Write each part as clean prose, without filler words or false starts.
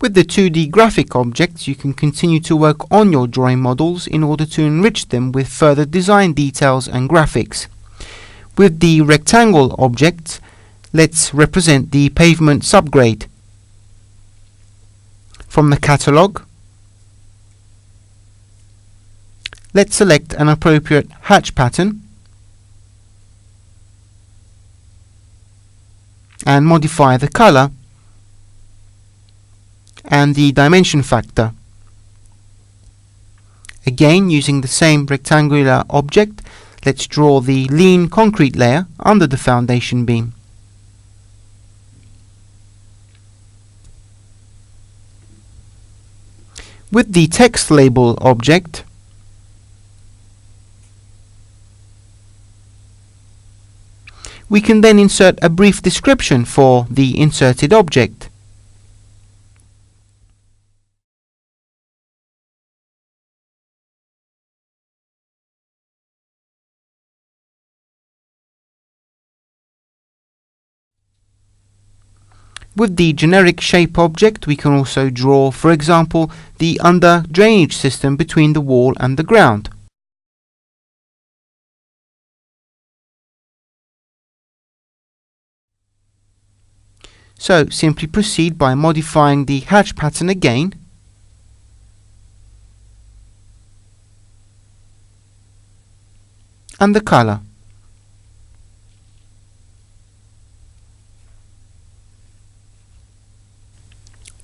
With the 2D graphic objects, you can continue to work on your drawing models in order to enrich them with further design details and graphics. With the rectangle objects, let's represent the pavement subgrade. From the catalogue, let's select an appropriate hatch pattern and modify the color and the dimension factor. Again, using the same rectangular object, let's draw the lean concrete layer under the foundation beam. With the text label object, we can then insert a brief description for the inserted object. With the generic shape object, we can also draw, for example, the under drainage system between the wall and the ground. So simply proceed by modifying the hatch pattern again, and the color.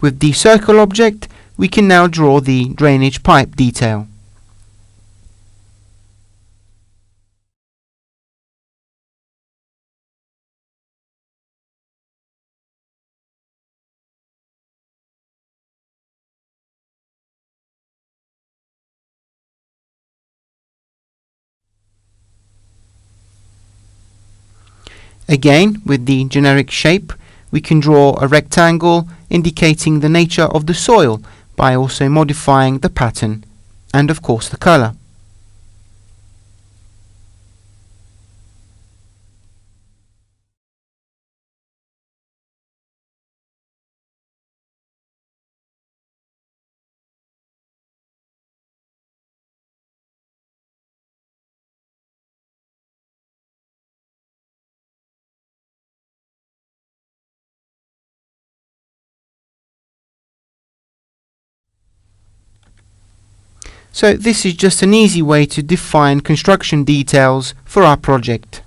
With the circle object, we can now draw the drainage pipe detail. Again, with the generic shape, we can draw a rectangle indicating the nature of the soil by also modifying the pattern and of course the color. So this is just an easy way to define construction details for our project.